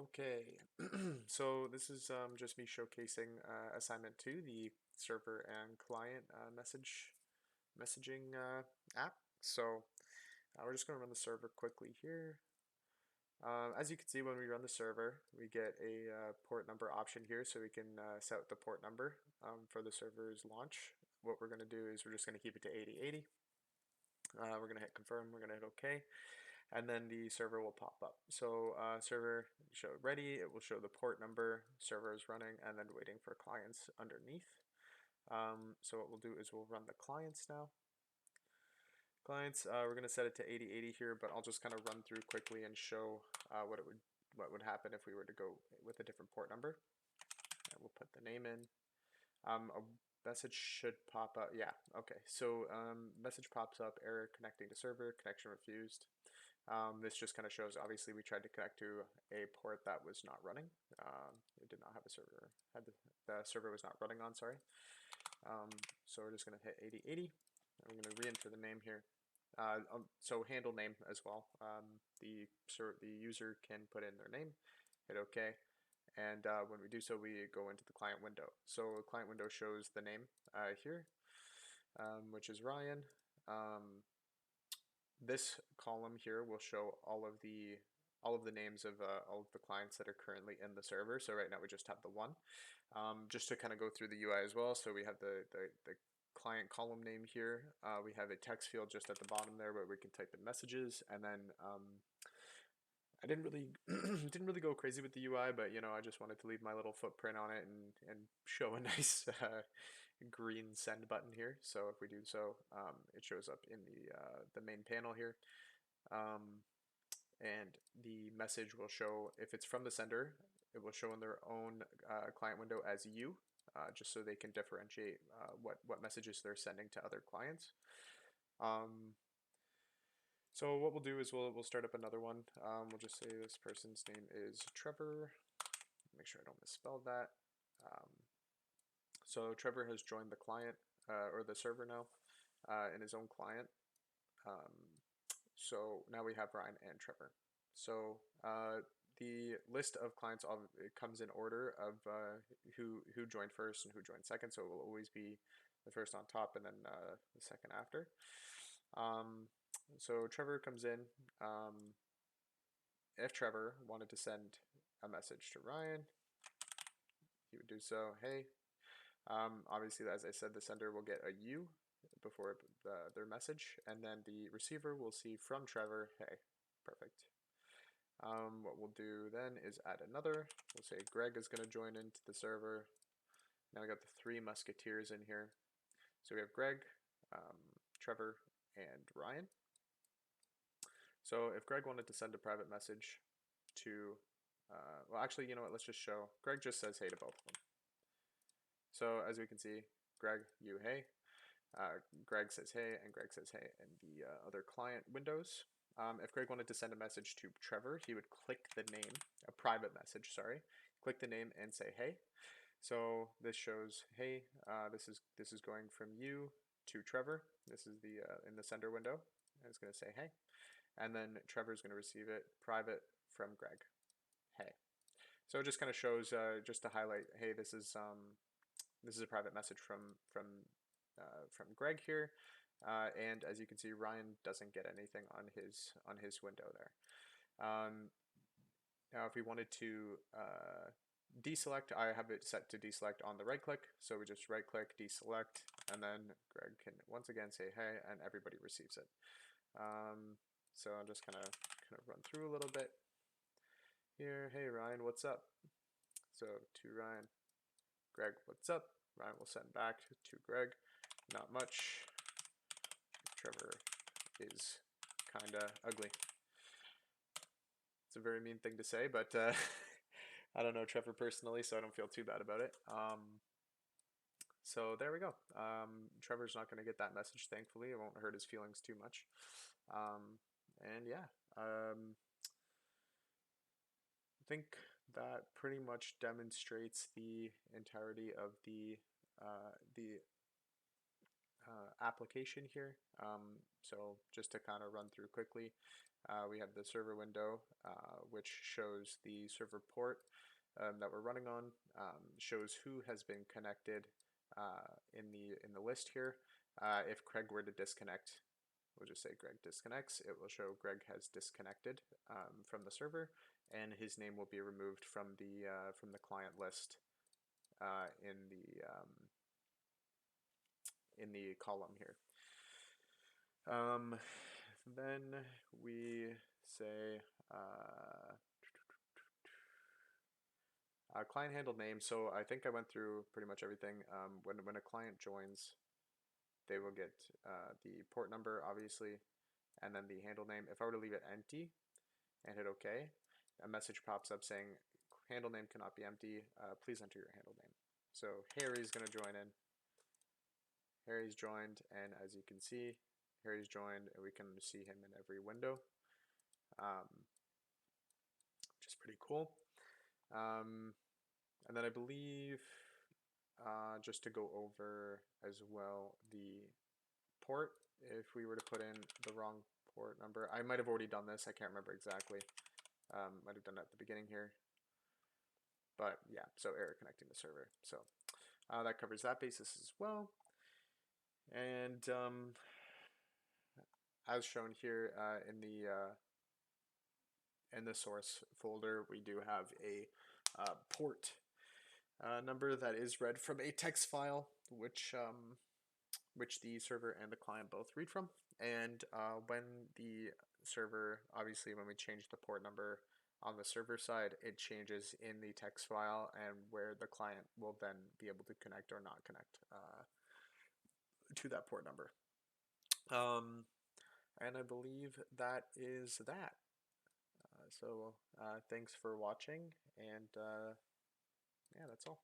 Okay, so this is just me showcasing assignment 2, the server and client messaging app. So we're just going to run the server quickly here. As you can see, when we run the server, we get a port number option here, so we can set the port number for the server's launch. What we're going to do is we're just going to keep it to 8080. We're going to hit confirm, we're going to hit OK, and then the server will pop up. So server show ready, it will show the port number, server is running, and then waiting for clients underneath. So what we'll do is we'll run the clients now. Clients, we're going to set it to 8080 here, but I'll just kind of run through quickly and show what would happen if we were to go with a different port number. And we'll put the name in. A message should pop up. Yeah, okay. So message pops up, error connecting to server, connection refused. This just kind of shows, obviously, we tried to connect to a port that was not running. It did not have a server, the server was not running on, sorry. So we're just going to hit 8080. I'm going to re-enter the name here. So handle name as well. The user can put in their name, hit OK. And when we do so, we go into the client window. So the client window shows the name here, which is Ryan. This column here will show all of the names of all of the clients that are currently in the server. So right now we just have the one. Just to kind of go through the UI as well. So we have the client column name here. We have a text field just at the bottom there where we can type in messages, and then I didn't really didn't really go crazy with the UI, but I just wanted to leave my little footprint on it and show a nice green send button here. So if we do so, it shows up in the main panel here. And the message will show, if it's from the sender, it will show in their own client window as you, just so they can differentiate what messages they're sending to other clients. So what we'll do is we'll start up another one. We'll just say this person's name is Trevor. Make sure I don't misspell that. So Trevor has joined the client or the server now in his own client. So now we have Ryan and Trevor. So the list of clients it comes in order of who joined first and who joined second. So it will always be the first on top and then the second after. So Trevor comes in. If Trevor wanted to send a message to Ryan, he would do so. Hey, obviously, as I said, the sender will get a U before their message, and then the receiver will see from Trevor, hey, perfect. What we'll do then is add another. We'll say Greg is going to join into the server. Now we got the three musketeers in here. So we have Greg, Trevor, and Ryan. So if Greg wanted to send a private message to, well, actually, you know what? Let's just show. Greg just says hey to both of them. So as we can see, Greg, you, hey. Greg says hey, and Greg says hey in the other client windows. If Greg wanted to send a message to Trevor, he would click the name, a private message, sorry, click the name and say hey. So this shows, hey, this is going from you to Trevor. This is the in the sender window. And it's going to say hey, and then Trevor's going to receive it private from Greg. Hey. So it just kind of shows, just to highlight, hey, this is a private message from Greg here, and as you can see, Ryan doesn't get anything on his window there. Now, if we wanted to deselect, I have it set to deselect on the right click, so we just right click, deselect, and then Greg can once again say hey, and everybody receives it. So I'll just kind of run through a little bit here. Hey Ryan, what's up? So to Ryan, Greg, what's up? Ryan will send back to Greg, not much. Trevor is kinda ugly. It's a very mean thing to say, but I don't know Trevor personally, so I don't feel too bad about it. So there we go. Trevor's not going to get that message, thankfully. It won't hurt his feelings too much. And yeah, I think that pretty much demonstrates the entirety of the application here. So just to kind of run through quickly, we have the server window, which shows the server port that we're running on, shows who has been connected in the list here. If Craig were to disconnect, we'll just say Greg disconnects. It will show Greg has disconnected from the server, and his name will be removed from the client list in the column here. Then we say client handle name. So I think I went through pretty much everything. When a client joins, they will get the port number, obviously, and then the handle name. If I were to leave it empty and hit OK, a message pops up saying handle name cannot be empty. Please enter your handle name. So Harry's going to join in. Harry's joined, and as you can see, Harry's joined, and we can see him in every window, which is pretty cool. And then I believe, just to go over as well, the port, if we were to put in the wrong port number, I might have already done this, I can't remember exactly, might have done it at the beginning here, but yeah, so error connecting the server. So that covers that basis as well. And as shown here in the source folder, we do have a port number that is read from a text file, which the server and the client both read from. And when the server, obviously when we change the port number on the server side, it changes in the text file, and where the client will then be able to connect or not connect to that port number. And I believe that is that. So thanks for watching, and yeah, that's all.